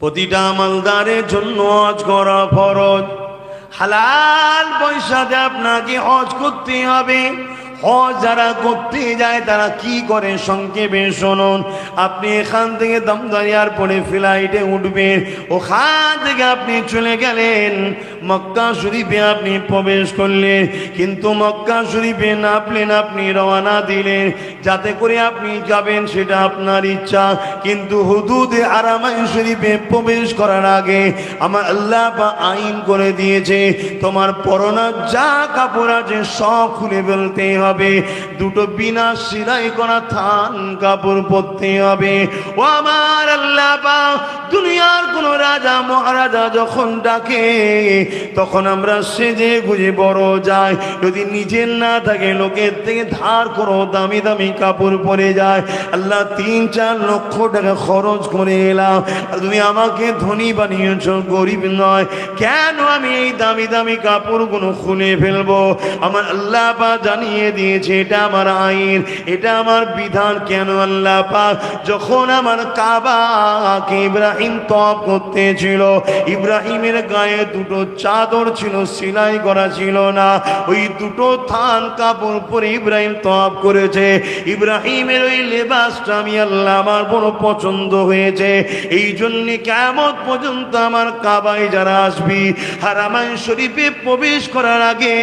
প্রতিটা আমলদারের জন্য হজ করা ফরজ। হালাল পয়সাতে আপনাকে হজ করতে হবে। হজ যারা করতে যায় তারা কি করে সংক্ষেপে শুনুন। আপনি এখান থেকে দমদরিয়ার পরে ফ্লাইটে উঠবেন, ওখান থেকে আপনি চলে গেলেন মক্কা শরীফে, আপনি প্রবেশ করলেন, কিন্তু মক্কা শরীফে নামলেন, আপনি রওনা দিলেন, যাতে করে আপনি যাবেন সেটা আপনার ইচ্ছা, কিন্তু হুদুদে হারামাইন শরীফে প্রবেশ করার আগে আমার আল্লাহ পাক আইন করে দিয়েছে তোমার পরনা যা কাপড় আছে সব খুলে ফেলতে হবে, দুটো বিনা সেলাই করা থান কাপড় পরতে হবে। ও আমার আল্লাহ পাক দুনিয়ার কোন রাজা মহারাজা যখন ডাকে তখন আমরা সেজে গুজে বড় যাই, যদি নিজের না থাকে লোকের থেকে ধার করো দামি দামি কাপড় পরে যায়। আল্লাহ 3-4 লক্ষ টাকা খরচ করে এলাম, আর তুমি আমাকে ধনী বানিয়েছ, গরিব নয়, কেন আমি এই দামি দামি কাপড়গুলো খুলে ফেলবো? আমার আল্লাহ পাক জানিয়ে দিয়েছে এটা আমার আইন, এটা আমার বিধান। কেন? আল্লাহ পাক যখন আমার কাবাকে ইব্রাহিম তওয়াফ করতে ছিল, ইব্রাহিমের গায়ে দুটো চাদর ছিল, সেলাই করা ছিল না, ওই দুটো থান কাপড় পরে ইব্রাহিম তওয়াফ করেছে। ইব্রাহিমের ওই লেবাসটা আমি আল্লাহ আমার বড় পছন্দ হয়েছে, এই জন্য কিয়ামত পর্যন্ত আমার কাবায় যারা আসবি হারামাইন শরীফে প্রবেশ করার আগে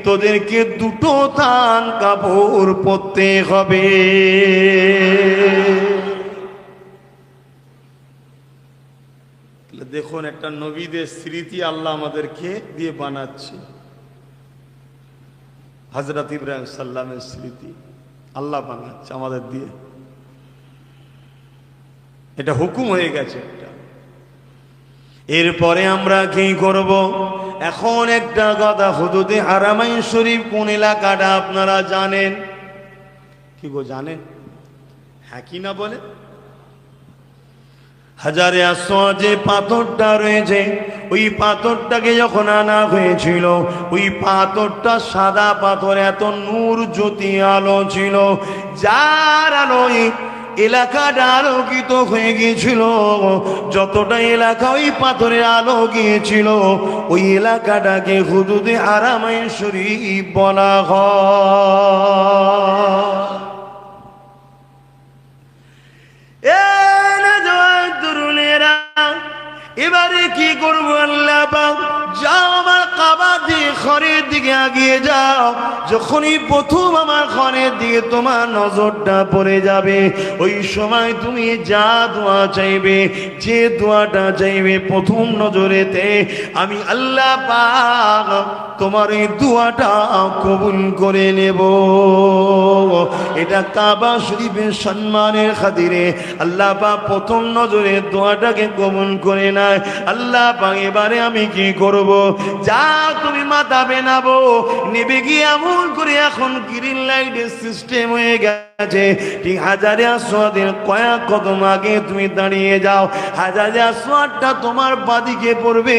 তোদেরকে দুটো থান কাপড় পরতে হবে। দেখুন একটা নবীদের স্মৃতি আল্লাহ আমাদেরকে দিয়ে বানাচ্ছে। হযরত ইব্রাহিম সাল্লামের স্মৃতি আল্লাহ বানাচ্ছে আমাদের দিয়ে, এটা হুকুম হয়ে গেছে একটা। এরপরে আমরা কি করব? এখন একটা কথা, হুদুদে হারামাইন শরীফ কোন এলাকাটা আপনারা জানেন কি গো? জানেন? হ্যাঁ কি না বলে? হাজারে আসওয়াদ যে পাথরটা রয়েছে, ওই পাথরটাকে যখন আনা হয়েছিল, ওই পাথরটা সাদা পাথর, এত নূর জ্যোতি আলো ছিল, যার আলোয় এলাকাটা আলোকিত হয়ে গিয়েছিল। যতটা এলাকা ওই পাথরের আলো গিয়েছিল, ওই এলাকাটাকে হুদুদে হারামাইন শরীফ বলা হয়। এবারে কি করবো? আল্লাহ পাক যাও আমার কাবা দিয়ে ঘরের দিকে এগিয়ে যাও, যখনই প্রথম আমার ঘরের দিকে তোমার নজরটা পড়ে যাবে, ওই সময় তুমি যা দোয়া চাইবে, যে দোয়াটা চাইবে প্রথম নজরেতে আমি আল্লাহ পাক তোমার এই দোয়াটা কবুল করে নেব। এটা কাবা শরীফের সম্মানের খাতিরে আল্লাহ পাক প্রথম নজরে দোয়াটাকে কবুল করে নেয়। আল্লাহ পাক এবারে আমি কি করব? যা তুমি মাথা বেনাবো, নেবে গিয়ে এমন করে এখন গ্রিন লাইটের সিস্টেম হয়ে গেছে, ঠিক হাজারে আসওয়াদের কয়েক কদম আগে তুমি দাঁড়িয়ে যাও, হাজারে আসওয়াদটা তোমার বাদিকে পড়বে,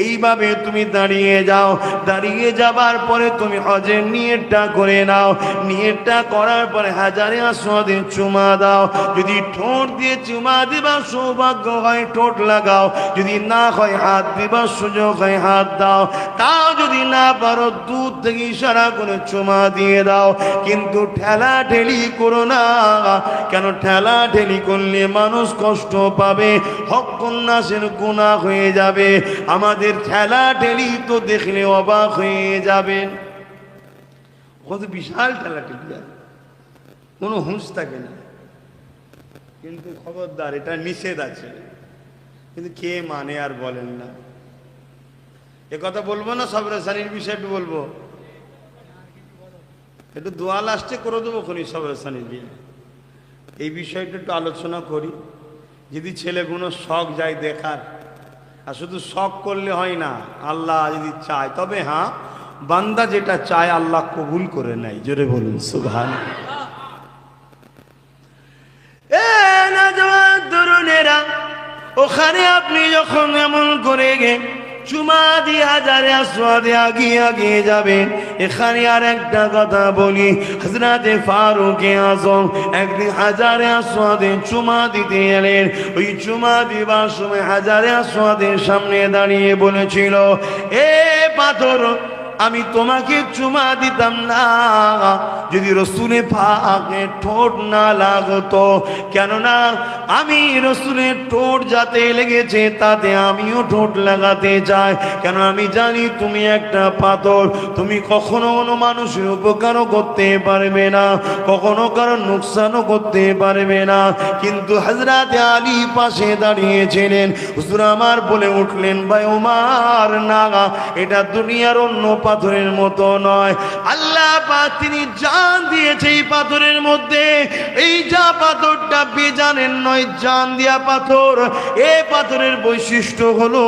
এইভাবে তুমি দাঁড়িয়ে যাও। দাঁড়িয়ে যাবার পরে তুমি হজের নিয়তটা করে নাও, নিয়তটা করার পরে হাজারে আসওয়াদে চুমা দাও। যদি ঠোঁট দিয়ে চুমা দিবা সৌভাগ্য হয় ঠোঁট লাগাও, যদি না হয় হাত দিবার সুযোগ হয় হাত দাও, তাও যদি না পারো দূর থেকে ইশারা করে চুমা দিয়ে দাও। কিন্তু ঠেলা ঠেলি করো না, কেন ঠেলা ঠেলি করলে মানুষ কষ্ট পাবে, হক কন্যাসের গুনাহ হয়ে যাবে। আমাদের ঠেলা ঠেলি তো দেখলে অবাক হয়ে যাবেন, কত বিশাল ঠেলা ঠেলি, কোনো হুঁশ থাকে না। কিন্তু খবরদার এটা নিষেধ আছে, কিন্তু কে মানে আর বলেন না। এ কথা বলবো না, সবরেসানির বিষয়ে একটু বলবো, একটু দোয়া লাস্টে করে দেবো খনি সবরেসানির বিয়ে। এই বিষয়টা একটু আলোচনা করি। যদি ছেলেগুলো শখ যায় দেখার, আর শুধু শখ করলে হয় না, আল্লাহ যদি চায় তবে হ্যাঁ, বান্দা যেটা চায় আল্লাহ কবুল করে নেয়। জোরে বলুন সুবহানাল্লাহ। ওখানে আপনি যখন এমন করে চুমা দিয়ে হাজারে আসওয়াদে আগিয়ে আগিয়ে যাবেন। এখানে আর একটা কথা বলি, হযরতে ফারুকে আযম একদিন হাজারে আসওয়াদে চুমা দিতে এলেন। ওই চুমা দিবার সময় হাজারে আসওয়াদের সামনে দাঁড়িয়ে বলেছিল, এ পাথর, আমি তোমাকে চুমা দিতাম না যদি রসুলে পাকের ঠোঁট না লাগতো, কেননা আমি রসুলের ঠোঁট যাতে লেগেছে তাতে আমিও ঠোঁট লাগাতে চাই। কেন আমি জানি তুমি একটা পাথর, তুমি কখনো কোনো মানুষের উপকারও করতে পারবে না, কখনো কারো নুকসানও করতে পারবে না। কিন্তু হযরতে আলী পাশে দাঁড়িয়েছিলেন। হুজুর আমার বলে উঠলেন, ভাই ওমর, না, এটা দুনিয়ার অন্য পাথরের মতো নয়। আল্লাহ পাক তিনি জান দিয়েছে এই পাথরের মধ্যে। এই যা পাথরটা বেজানের নয়, জান দিয়া পাথর। এই পাথরের বৈশিষ্ট্য হলো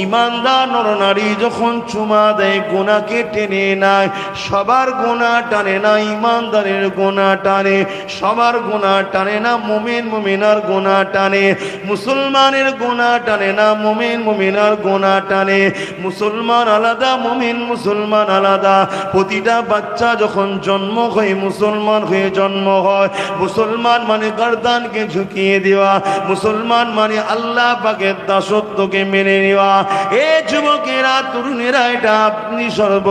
ইমানদার নরনারী যখন চুমা দেয় গুনাহকে টেনে নেয়। সবার গুনাহ টানে না, ইমানদারের গুনাহ টানে। সবার গুনাহ টানে না, মুমিন মুমিনার গুনাহ টানে। মুসলমানের গুনাহ টানে না, মুমিন মুমিনার গুনাহ টানে। মুসলমান আলাদা, মুমিন মুসলমান আলাদা। প্রতিটা বাচ্চা যখন জন্ম হয়ে মুসলমান হয়ে জন্ম হয়। মুসলমান মানে গর্দানকে ঝুঁকিয়ে দেওয়া, মুসলমান মানে আল্লাহ পাকের দাসত্বকে মেনে নেওয়া। এ যুবকেরা, তরুণেরা, এটা আপনি সর্ব,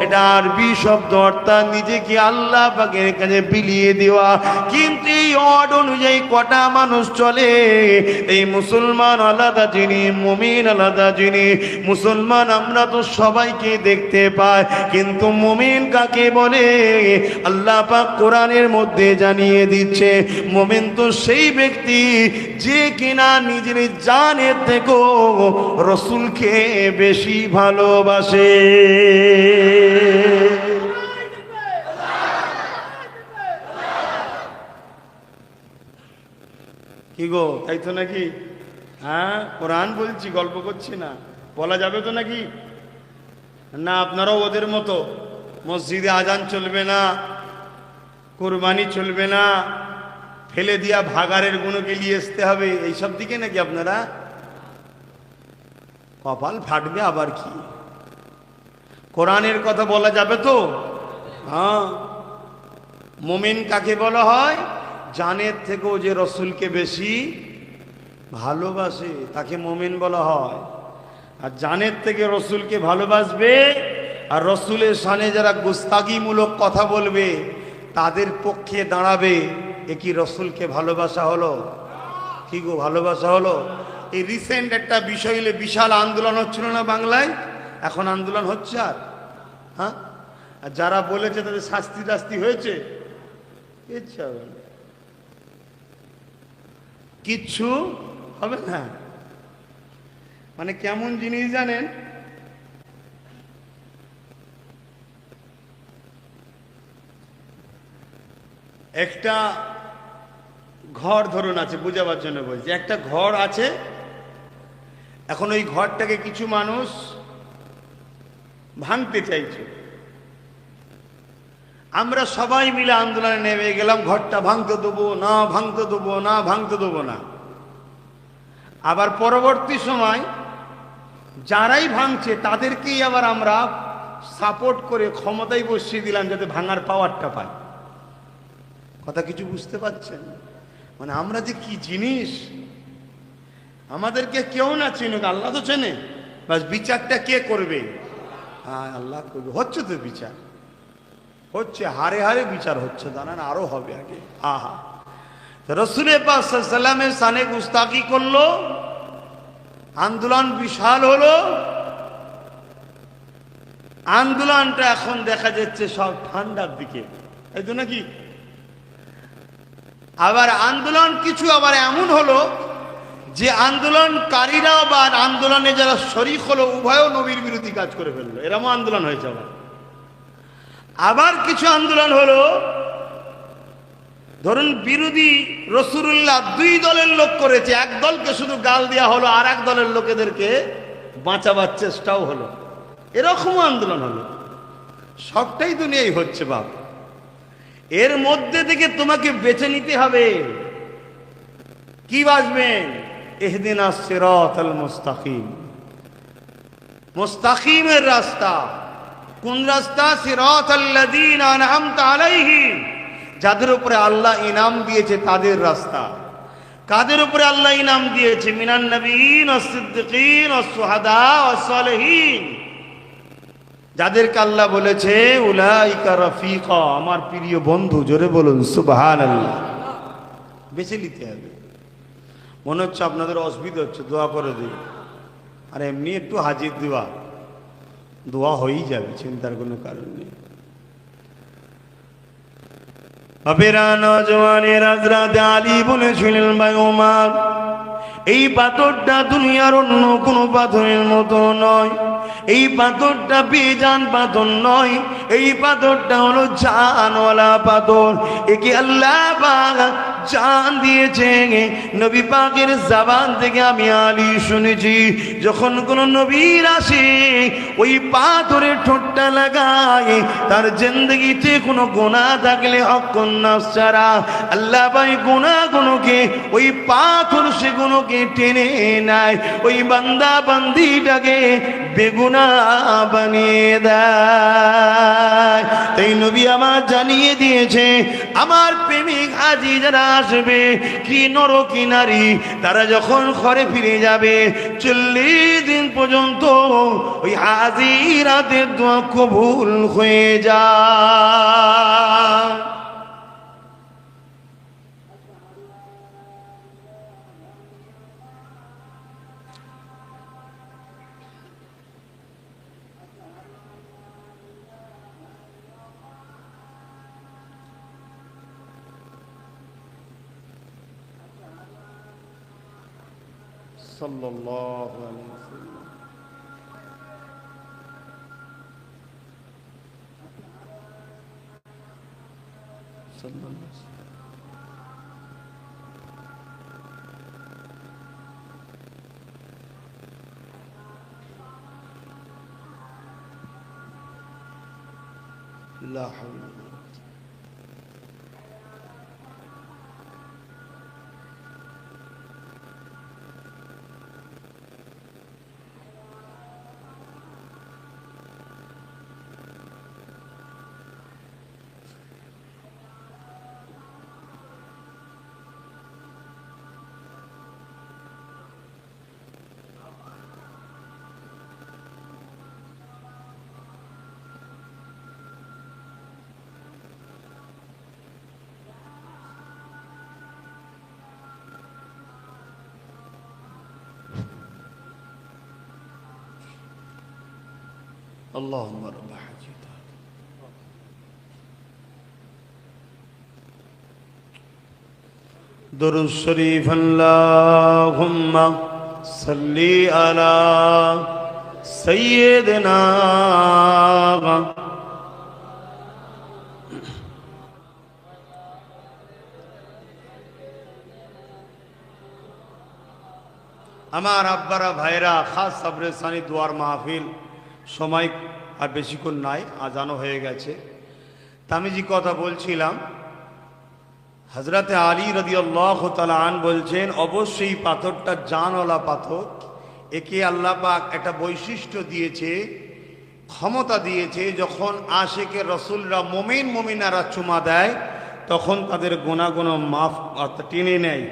এটা আরবি শব্দ, অর্থাৎ নিজেকে আল্লাহ পাকের কাছে বিলিয়ে দেওয়া। কিন্তু এই অড অনুযায়ী কটা মানুষ চলে? এই মুসলমান আলাদা যিনি, মুমিন আলাদা যিনি। মুসলমান আমরা তো সবাইকে দেখতে পাই, কিন্তু মুমিন কাকে বলে আল্লাহ পাক কোরআনের মধ্যে জানিয়ে দিচ্ছে। মুমিন তো সেই ব্যক্তি যে কিনা নিজের জানের থেকেও রসুলকে বেশি ভালোবাসে। কি গো, তাই তো নাকি? হ্যাঁ, কোরআন বলছি, গল্প করছি না। বলা যাবে তো নাকি? না আপনারাও ওদের মতো মসজিদে আজান চলবে না, কুরবানি চলবে না, ফেলে দিয়া ভাগাড়ের গুণকে নিয়ে আসতে হবে, এইসব দিকে নাকি আপনারা? কপাল ফাটবে আবার কি। কোরআনের কথা বলা যাবে তো? হ্যাঁ। মুমিন কাকে বলা হয়? জানের থেকেও যে রসুলকে বেশি ভালোবাসে তাকে মুমিন বলা হয়। আর জানের থেকে রসুলকে ভালোবাসবে আর রসুলের শানে যারা গুস্তাগিমূলক কথা বলবে তাদের পক্ষে দাঁড়াবে, এ কি রসুলকে ভালোবাসা হলো? কি গো, ভালোবাসা হলো? এই রিসেন্ট একটা বিষয় হলে বিশাল আন্দোলন হচ্ছিল না বাংলায়, এখন আন্দোলন হচ্ছে। আর হ্যাঁ, আর যারা বলেছে তাদের শাস্তি টাস্তি হয়েছে? ইচ্ছা কিচ্ছু হবে না। মানে কেমন জিনিস জানেন? একটা ঘর ধরুন আছে, বুঝাবার জন্য বলছি, একটা ঘর আছে। এখন ওই ঘরটাকে কিছু মানুষ ভাঙতে চাইছে। আমরা সবাই মিলে আন্দোলনে নেমে গেলাম, ঘরটা ভাঙতে দেবো না, ভাঙতে দেবো না, ভাঙতে দেবো না। আবার পরবর্তী সময় যারাই ভাঙছে তাদেরকেই আবার আমরা সাপোর্ট করে ক্ষমতায় বসিয়ে দিলাম যাতে ভাঙার পাওয়ারটা পায়। কথা কিছু বুঝতে পারছেন? মানে আমরা যে কি জিনিস, আমাদেরকে কেউ না চিনুক, আল্লাহ তো চেনে। বাস বিচারটা কে করবে? হ্যাঁ, আল্লাহ করবে। হচ্ছে তো বিচার, হচ্ছে, হারে হারে বিচার হচ্ছে, দাঁড়ান আরো হবে আগে। আহা, রসুলের পাক সাল্লাল্লাহু আলাইহি ওয়াসাল্লামের শানে গুস্তাকি করলো, আন্দোলন বিশাল হলো। আন্দোলনটা এখন দেখা যাচ্ছে সব ঠান্ডার দিকে, এই তো নাকি? আবার আন্দোলন কিছু আবার এমন হলো যে আন্দোলনকারীরা বা আন্দোলনে যারা শরীক হলো উভয়ও নবীর বিরোধী কাজ করে ফেললো, এরকম আন্দোলন হয়েছে। আবার কিছু আন্দোলন হলো, ধরুন বিরোধী রাসূলুল্লাহ দুই দলের লোক করেছে, এক দলকে শুধু গাল দেওয়া হলো, আর এক দলের লোকেদেরকে বাঁচাবার চেষ্টাও হলো, এরকম আন্দোলন হলো। সবটাই দুনিয়ায় হচ্ছে বাপ। এর মধ্যে থেকে তোমাকে বেছে নিতে হবে। কি বাঁচবেন? ইহদিনাস সিরাতাল মুস্তাকিম, মুস্তাকিমের রাস্তা। কোন রাস্তা? সিরাতাল্লাযীনা আনআমতা আলাইহিম, যাদের উপরে আল্লাহ ইনাম দিয়েছে তাদের রাস্তা। কাদের উপরে আল্লাহ ইনাম দিয়েছে? মিনান নবিয়্যিন ওয়াস সিদ্দিকিন ওয়াস শুহাদা ওয়াস সালিহিন, যাদেরকে আল্লাহ বলেছে উলাইকা রাফিকা, আমার প্রিয় বন্ধু। জোরে বলুন সুবহানাল্লাহ। বেছে নিতে হবে। মনে হচ্ছে আপনাদের অসুবিধা হচ্ছে, দোয়া করে দিই। আর এমনি একটু হাজির দোয়া হয়েই যাবে, চিন্তার কোনো কারণ নেই। বাপেরা, নওজওয়ানের হযরত আলী বলেছিলেন, ভাই ওমর, এই পাথরটা দুনিয়ার অন্য কোনো পাথরের মতো নয়। এই পাথরটা বেজান পাথর নয়, এই পাথরটা হলো জানওয়ালা পাথর। একে আল্লাহ পাক জান দিয়েছে। নবী পাকের জবান থেকে আমি আলী শুনেছি, যখন কোন নবীর আসে ওই পাথরের ঠোঁটটা লাগায়, তার জিন্দগিতে কোনো গুনাহ থাকলে হক নাফস ছাড়া আল্লাহ ভাই গুনাহগুলোকে ওই পাথর সেগুলোকে টেনে নেয়, ওই বান্দা বান্দিটাকে বেগুনাহ বানিয়ে দেয়। তাই নবী আমার জানিয়ে দিয়েছে, আমার প্রেমিক হাজি যারা আসবে, কি নর কি নারী, তারা যখন ঘরে ফিরে যাবে 40 দিন পর্যন্ত ওই হাজিরাতের দোয়া কবুল হয়ে যায়। সাল্লাল্লাহু আলাইহি ওয়াসাল্লাম। লা হাওলা। اللهم رب حجتك درود شريف اللهم صل على سيدنا আমার আব্বারা ভাইরা, খাস সবরে সানি দুয়ার মাহফিল, সময় আর বেশিক্ষণ নাই, আজানও হয়ে গেছে। আমি যে কথা বলছিলাম, হযরতে আলী রাদিয়াল্লাহু তাআলা আন বলছেন, অবশ্যই পাথরটা জানওয়ালা পাথর। একে আল্লাহ পাক একটা বৈশিষ্ট্য দিয়েছে, ক্ষমতা দিয়েছে, যখন আশিকে রসুলরা মুমিন মুমিনারা চুমা দেয় তখন তাদের গুনাহগুলো মাফ টেনে নেয়।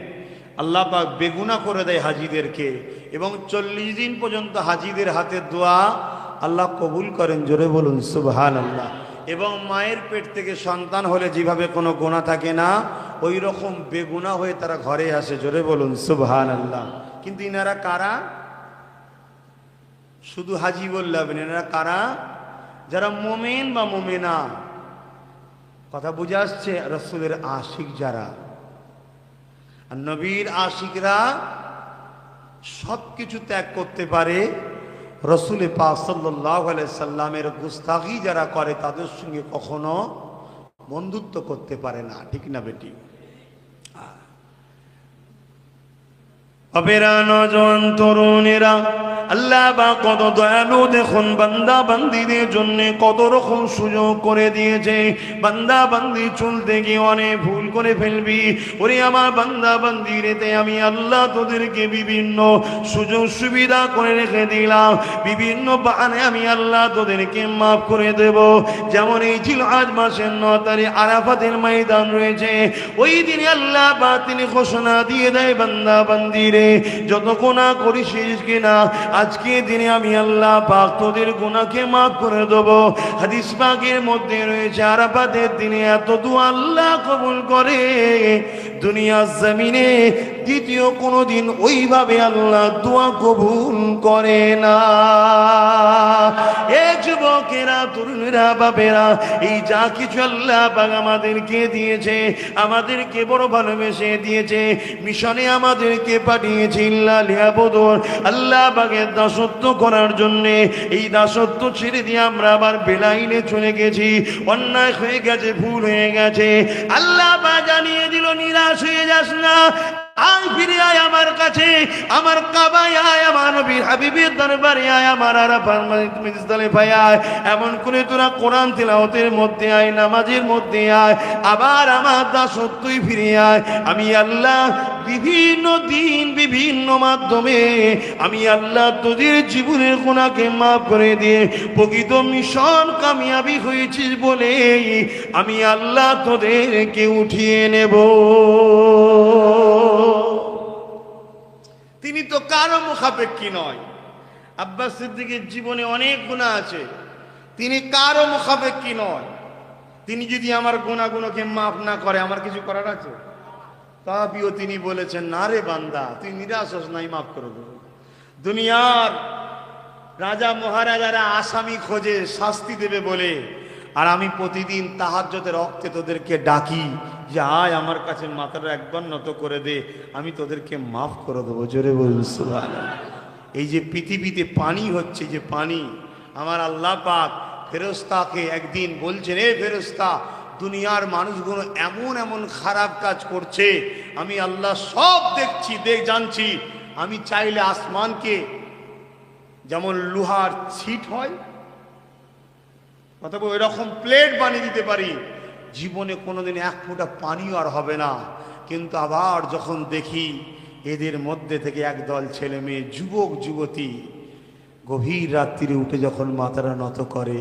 আল্লাহ পাক বেগুনা করে দেয় হাজিদেরকে, এবং 40 দিন পর্যন্ত হাজিদের হাতের দোয়া আল্লাহ কবুল করেন। জোরে বলুন সুবহানাল্লাহ। এবং মায়ের পেট থেকে সন্তান হলে যেভাবে কোনো গুনাহ থাকে না, ওই রকম বেগুনা হয়ে তারা ঘরে আসে। জোরে বলুন সুবহানাল্লাহ। কিন্তু ইনারা কারা? শুধু হাজি বললে হবে না, এনারা কারা? যারা মুমিন বা মুমিনা। কথা বুঝে আসছে? রাসূলের আশিক যারা, আর নবীর আশিকরা সব কিছু ত্যাগ করতে পারে। রসুল পাক সাল্লাল্লাহু আলাইহি সাল্লামের গুস্তাখি যারা করে তাদের সঙ্গে কখনো বন্ধুত্ব করতে পারে না। ঠিক না বেটি? অপেরা নজওয়ান তরুণেরা, আল্লাহ বা কত দয়ালু দেখুন, বান্দা বান্দিদের জন্য কত রকম সুযোগ করে দিয়েছে। বান্দা বান্দি চলতে গিয়ে অনেক ভুল করে ফেলবি, ওরে আমার বান্দা বান্দিরেতে আমি আল্লাহ তোদেরকে বিভিন্ন সুযোগ সুবিধা করে রেখে দিলাম, বিভিন্ন বাহানে আমি আল্লাহ তোদেরকে মাফ করে দেব। যেমন এই জিলহজ মাসের 9 তারিখ আরাফাতের ময়দান রয়েছে, ওই দিনে আল্লাহ বা তিনি ঘোষণা দিয়ে দেয়, বান্দা বান্দিরে যত গুনাহ করিস কিনা আজকে দিনে আমি আল্লাহ পাক তোদের গুনাহকে মাফ করে দেব। হাদিস পাকের মধ্যে রয়েছে আরাফাতের দিনে এত দোয়া আল্লাহ কবুল করে, দুনিয়ার জমিনে দ্বিতীয় কোনো দিন ওইভাবে আল্লাহ দোয়া কবুল করে না। এ যুবকেরা, তরুণেরা, বাবেরা, এই যা কিছু আল্লাহ পাক আমাদেরকে দিয়েছে, আমাদেরকে বড় ভালোবেসে দিয়েছে, মিশনে আমাদেরকে পাঠিয়েছে আল্লাহ পাকের দাসত্ব করার জন্য। এই দাসত্ব ছেড়ে দিয়ে আমরা আবার বেলাইনে চলে গেছি, অন্যায় হয়ে গেছে, ভুল হয়ে গেছে। আল্লাহ পাক জানিয়ে দিল, নিরাশ হয়ে যাস না, আয় ফিরে আয় আমার কাছে, আমার কাবায় আয়, আমার নবীর হাবিবের দরবারে আয়, আমার আরাফাত মুজদালিফায় আয়। এমন করে তোরা কোরআন তিলাওয়াতের মধ্যে আয়, নামাজের মধ্যে আয়, আবার আমার দাসত্বই ফিরে আয়। আমি আল্লাহ বিভিন্ন দিন বিভিন্ন মাধ্যমে আমি আল্লাহ তোদের জীবনের গুনাহকে মাফ করে দিয়ে প্রকৃত মিশন কামিয়াবি হয়েছিস বলে আমি আল্লাহ তোদেরকে উঠিয়ে নেব। তিনি তো কারো মুখাপেক্ষী নয়। আব্বাস সিদ্দিকের জীবনে অনেক গুনাহ আছে, তিনি কারো মুখাপেক্ষী নয়। তিনি যদি আমার গুনাহগুলোকে মাফ না করে, আমার কিছু করার আছে? তথাপিও তিনি বলেছেন, না রে বান্দা, তুই নিরাশ হোস নাই, মাফ করে দেব। দুনিয়ার রাজা মহারাজারা আসামি খোঁজে শাস্তি দেবে বলে, আর আমি প্রতিদিন তাহাজ্জুদের রক্তে তোদেরকে ডাকি যে আয় আমার কাছে মাথাটা একবার নত করে দে, আমি তোদেরকে মাফ করে দেবো। জোরে বলুন সুবহানাল্লাহ। এই যে পৃথিবীতে পানি হচ্ছে, যে পানি, আমার আল্লাহ পাক ফেরেশতাকে একদিন বলছেন, এ ফেরেশতা, দুনিয়ার মানুষগুলো এমন এমন খারাপ কাজ করছে, আমি আল্লাহ সব দেখছি, জানছি। আমি চাইলে আসমানকে যেমন লোহার ছিট হয়, অথবা এরকম প্লেট বানিয়ে দিতে পারি, জীবনে কোনোদিন এক ফোঁটা পানিও আর হবে না। কিন্তু আবার যখন দেখি এদের মধ্যে থেকে একদল ছেলে মেয়ে, যুবক যুবতী গভীর রাত্রিরে উঠে যখন মাথাটা নত করে,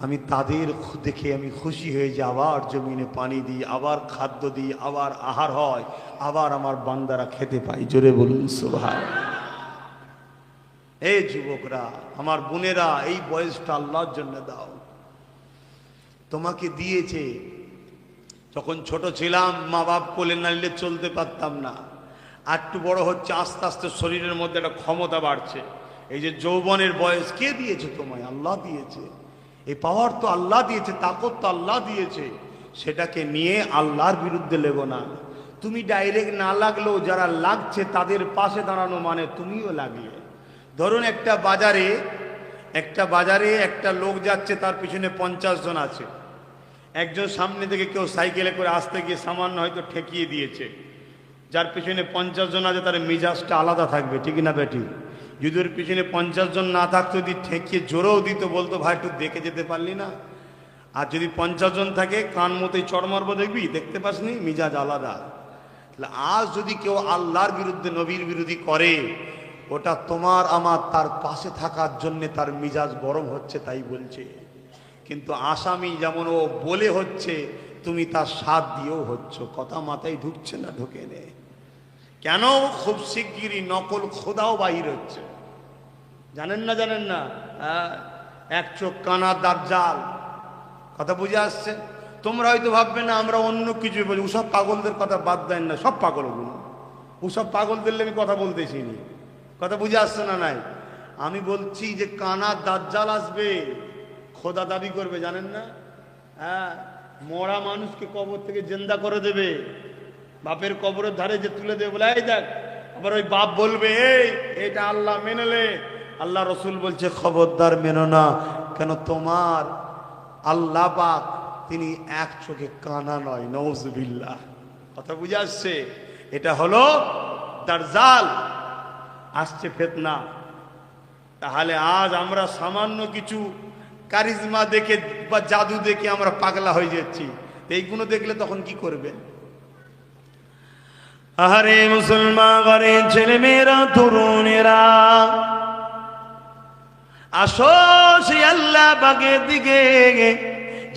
আমি তাদের দেখে আমি খুশি হয়ে যে আবার জমিনে পানি দিই, আবার খাদ্য দিই, আবার আহার হয়, আবার আমার বান্দারা খেতে পাই। জোরে বলুন সুবহানাল্লাহ। এই যুবকরা, আমার বোনেরা, এই বয়সটা আল্লাহর জন্য দাও। তোমাকে দিয়েছে, যখন ছোট ছিলাম মা বাপ কোলে না নিলে চলতে পারতাম না, আর একটু বড় হচ্ছে, আস্তে আস্তে শরীরের মধ্যে একটা ক্ষমতা বাড়ছে। এই যে যৌবনের বয়স কে দিয়েছে তোমায়? আল্লাহ দিয়েছে। এই পাওয়ার তো আল্লাহ দিয়েছে, তাকত তো আল্লাহ দিয়েছে। সেটাকে নিয়ে আল্লাহর বিরুদ্ধে লেগো না। তুমি ডাইরেক্ট না লাগলেও যারা লাগছে তাদের পাশে দাঁড়ানো মানে তুমিও লাগলে। ধরুন একটা বাজারে একটা লোক যাচ্ছে, তার পিছনে 50 জন আছে। একজন সামনে থেকে কেউ সাইকেলে করে আসতে গিয়ে সামান্য হয়তো ঠেকিয়ে দিয়েছে, যার পিছনে 50 জন আছে তার মিজাজটা আলাদা থাকবে, ঠিক না বেটি? যদি ওর পিছনে 50 জন না থাকতো, যদি ঠেকিয়ে জোরেও দিত, বলতো ভাই একটু দেখে যেতে পারলি না। আর যদি 50 জন থাকে, কান মতোই চড় মারবো, দেখবি, দেখতে পাসনি, মিজাজ আলাদা। আজ যদি কেউ আল্লাহর বিরুদ্ধে, নবীর বিরোধী করে, ওটা তোমার আমার তার পাশে থাকার জন্য তার মিজাজ গরম হচ্ছে, তাই বলছে। কিন্তু আসামি যেমন ও বলে হচ্ছে, তুমি তার সাথ দিয়েও হচ্ছ। কথা মাথায় ঢুকছে না? ঢোকে নে কেন? খুব শিগগিরই নকল খোদাও বাহির হচ্ছে, জানেন না? এক চোখ কানা দাজ্জাল, কথা বুঝে আসছে? তোমরা হয়তো ভাববে না আমরা অন্য কিছু বলি, ওসব পাগলদের কথা বাদ দেন না, সব পাগল ওগুলো, ওসব পাগলদের আমি কথা বলতেছি নি। কথা বুঝে আসছে না? নাই, আমি বলছি যে কানা দাজ্জাল আসবে, খোদা দাবি করবে, জানেন না? হ্যাঁ, মরা মানুষকে কবর থেকে জিন্দা করে দেবে, বাপের কবরের ধারে যে তুলে দেবে, বলে এই দেখ। আবার ওই বাপ বলবে, এইটা আল্লাহ মেনেলে। আল্লাহ রসুল বলছে খবরদার মেনো না। কেন? তোমার আল্লাহ পাক তিনি এক চোখে কানা নয়, নাউজুবিল্লাহ। কথা বুঝে আসছে? এটা হলো দাজ্জাল। আসছে ফিতনা। তাহলে আজ আমরা সামান্য কিছু কারিজমা দেখে বা জাদু দেখে আমরা পাগলা হয়ে যাচ্ছি, এইগুলো দেখলে তখন কি করবে? আরে মুসলমান ঘরের ছেলে মেয়েরা, তরুণেরা, আসো সেই আল্লাহ পাকের দিকে,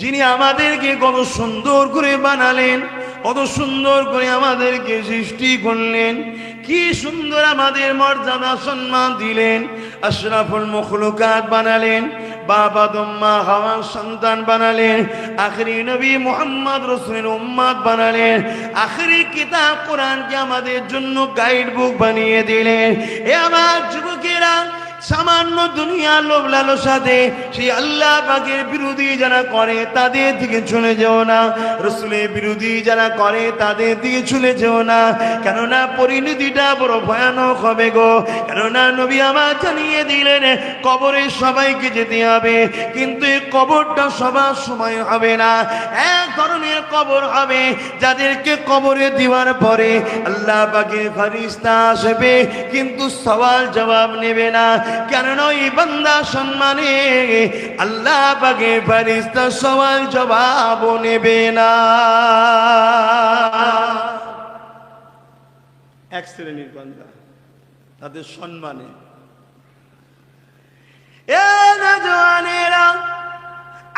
যিনি আমাদেরকে কত সুন্দর করে বানালেন, কত সুন্দর করে আমাদেরকে সৃষ্টি করলেন, কি সুন্দর আমাদের মর্যাদা সম্মান দিলেন, আশরাফুল মখলুকাত বানালেন, বাবা আদম মা হাওয়ার সন্তান বানালেন, আখেরি নবী মুহাম্মদ রাসূলের উম্মত বানালেন, আখেরি কিতাব কোরআনকে আমাদের জন্য গাইড বুক বানিয়ে দিলেন। এ আমার যুবকেরা, সামান্য দুনিয়া লোভ লালসাতে সেই আল্লাহ পাকের বিরোধী যারা করে তাদের দিকে চলে যেও না, রাসূলের বিরোধী যারা করে তাদের দিকে চলে যেও না, কেননা পরিণতিটা বড় ভয়ানক হবে গো। কেননা নবী আমার জানিয়ে দিলেন কবরে সবাইকে যেতে হবে, কিন্তু এই কবরটা সবার সময় হবে না। এক ধরনের কবর হবে যাদেরকে কবরে দেওয়ার পরে আল্লাহ পাকের ফেরেশতা আসবে, কিন্তু সওয়াল জবাব নেবে না, কেননা এই বান্দা সম্মানে আল্লাহ পাকের ফেরেশতা সওয়াল জবাব নেবে না। এক শ্রেণীর বান্দা, তাদের সম্মানে। এ নওজওয়ানেরা,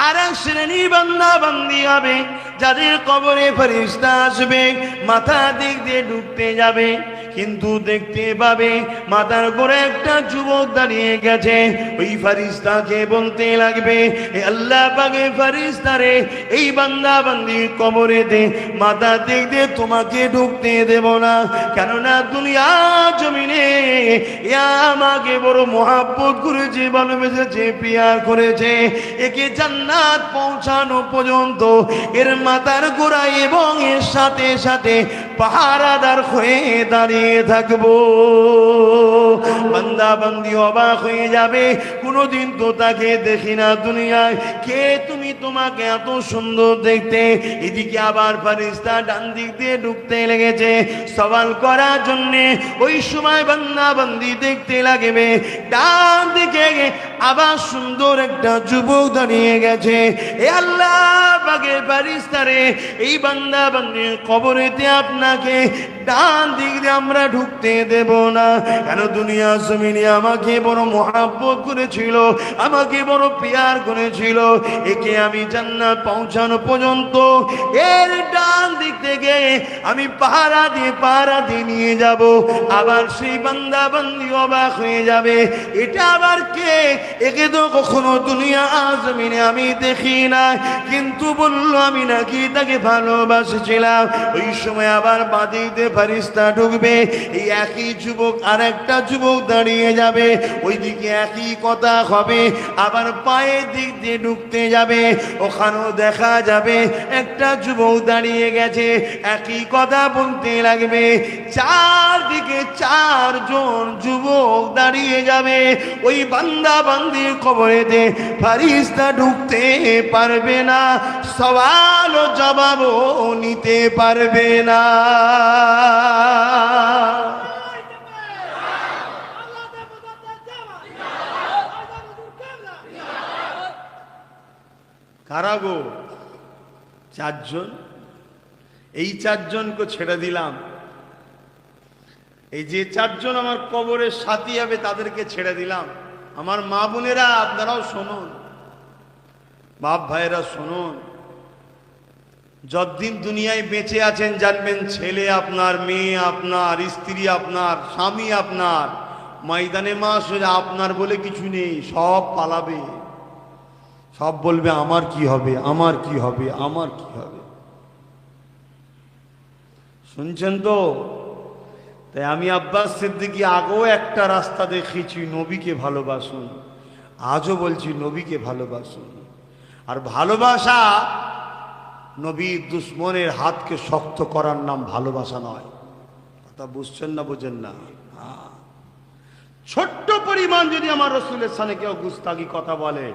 আর এক শ্রেণীর বান্দা বান্দি হবে যাদের কবরে ফেরেশতা আসবে, মাথা দিক দিয়ে ঢুকতে যাবে, কিন্তু দেখতে পাবে মাথার উপরে একটা যুবক দাঁড়িয়ে গেছে। ওই ফেরেশতাকে বলতে লাগবে, এ আল্লাহ পাকের ফেরেশতা রে, এই বান্দা বান্দির কবরে দে মাথা দিক দিয়ে তোমাকে ঢুকতে দেব না, কেননা দুনিয়া জমিনে আমাকে বড় মহাব্বত করেছে, ভালোবেসেছে, পিয়ার করেছে, একে জান্নাত পৌঁছানো পর্যন্ত এর মাথার গোড়ায় এবং এর সাথে সাথে পাহারাদার হয়ে দাঁড়িয়ে থাকবো। বান্দা বান্দি অবাক হয়ে যাবে, কোনোদিন তো তাকে দেখি না দুনিয়ায়, কে তুমি, তোমাকে এত সুন্দর দেখতে। এদিকে আবার ফেরেশতা ডান দিক দিয়ে ঢুকতে লেগেছে সওয়াল করার জন্যে। ওই সময় বান্দা বান্দি দেখতে লাগবে ডান দিকে আবার সুন্দর একটা যুবক দাঁড়িয়ে গেছে। এ আল্লাহ পাকের ফেরেশতা রে, এই বান্দা বান্দির কবরেতে আপনাকে ডান দিক দিয়ে আমরা ঢুকতে দেব না, কেন দুনিয়া জমিনে আমাকে বড় মহাব্বত করেছিল, আমাকে বড় পিয়ার করেছিল, একে আমি জান্নাত পৌঁছানো পর্যন্ত এর ডান দিক থেকে আমি পাহারা দিয়ে নিয়ে যাব। আবার সেই বান্দা বান্দি অবাক হয়ে যাবে, এটা আবার কে, একে তো কখনো দুনিয়া জমিনে আমি দেখি না, কিন্তু বললো আমি নাকি তাকে ভালোবাসেছিলাম। ওই সময় আবার বাদিতে ফেরেশতা ঢুকবে, এই একই যুবক আর একটা যুবক দাঁড়িয়ে যাবে, ওইদিকে একই কথা হবে। আবার পায়ের দিক দিয়ে ঢুকতে যাবে, ওখানেও দেখা যাবে একটা যুবক দাঁড়িয়ে গেছে, একই কথা বলতে লাগবে। চারদিকে চারজন যুবক দাঁড়িয়ে যাবে, ওই বান্দা বান্দির কবরেতে ফেরেশতা ঢুকতে পারবে না, সওয়াল ও জবাবও নিতে পারবে না। কারা গো? চারজন। এই চারজনকে ছেড়ে দিলাম। এই যে চারজন আমার কবরের সাথী হবে তাদেরকে ছেড়ে দিলাম। আমার মা বোনেরা আপনারাও শুনুন, বাপ ভাইয়েরা শুনুন, যতদিন দুনিয়ায় বেঁচে আছেন জানবেন ছেলে আপনার, মেয়ে আপনার, স্ত্রী আপনার, স্বামী আপনার, ময়দানে মাস আপনার বলে কিছু নেই, সব পালাবে, সব বলবে আমার কি হবে, আমার কি হবে, আমার কি হবে। শুনছেন তো? তাই আমি আব্বাস সিদ্দিকী আগেও একটা রাস্তা দেখিয়েছি, নবীকে ভালোবাসুন, আজও বলছি নবীকে ভালোবাসুন। আর ভালোবাসা নবীর দুশ্মনের হাতকে শক্ত করার নাম ভালোবাসা নয়। কথা বুঝছেন না, বোঝেন না? ছোট্ট পরিমাণ যদি আমার রসুলের সামনে কেউ গুস্তাগি কথা বলে,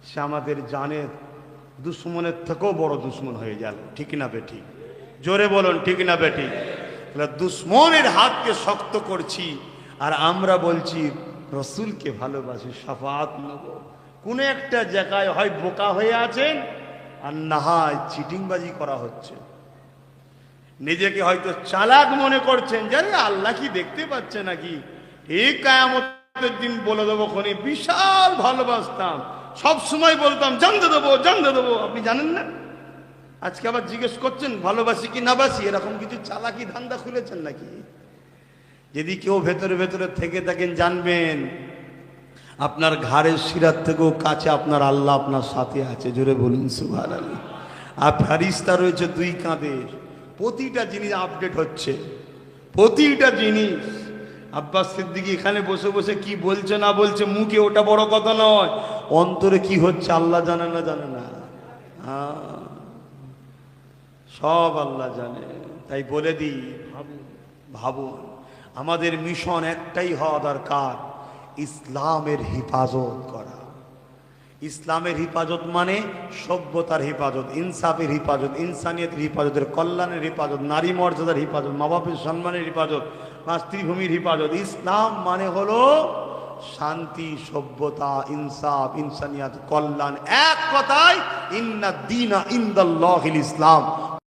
সে আমাদের জানের দুশ্মনের থেকেও বড় দুশ্মন হয়ে গেল। ঠিক না বেটি? জোরে বলুন, ঠিক না বেটি? দুশ্মনের হাতকে শক্ত করছি আর আমরা বলছি রসুলকে ভালোবাসি, শাফাআত নেব। কোন একটা জায়গায় হয় বোকা হয়ে আছেন, আর না হয় চিটিংবাজি করা হচ্ছে। নিজেকে হয়তো চালাক মনে করছেন, জানি আল্লাহ কি দেখতে পাচ্ছে নাকি। এই কিয়ামতের দিন বলে দেবো, খনি বিশাল ভালোবাসতাম, সব সময় বলতাম জানতে দেবো জানতে দেবো, আপনি জানেন না। আজকে আবার জিজ্ঞেস করছেন ভালোবাসি কি না বাসি, এরকম কিছু চালাকি ধান্দা খুলেছেন নাকি? যদি কেউ ভেতরে ভেতরে থেকে থাকেন, জানবেন আপনার ঘাড়ের শিরার থেকেও কাছে আপনার আল্লাহ আপনার সাথে আছে। জোরে বলুন সুবহানাল্লাহ। আর ফেরেশতা রয়েছে দুই কাঁধের, প্রতিটা জিনিস আপডেট হচ্ছে, প্রতিটা জিনিস। আব্বাস সিদ্দিকী এখানে বসে বসে কি বলছে না বলছে, মুখে ওটা বড় কথা নয়, অন্তরে কি হচ্ছে আল্লাহ জানে না, জানে না? সব আল্লাহ জানে। তাই বলে দিই, ভাবুন ভাবুন, আমাদের মিশন একটাই হওয়া দরকার, ইসলামের হেফাজত করা। ইসলামের হেফাজত মানে সভ্যতার হেফাজত, ইনসাফের হেফাজত, ইনসানিয়তের হেফাজতের, কল্যাণের হেফাজত, নারী মর্যাদার হেফাজত, মা বাপের সম্মানের হেফাজত, মাতৃভূমির হেফাজত। ইসলাম মানে হলো শান্তি, সভ্যতা, ইনসাফ, ইনসানিয়ত, কল্যাণ। এক কথায় ইন্না দীনা ইনদাল্লাহিল ইসলাম।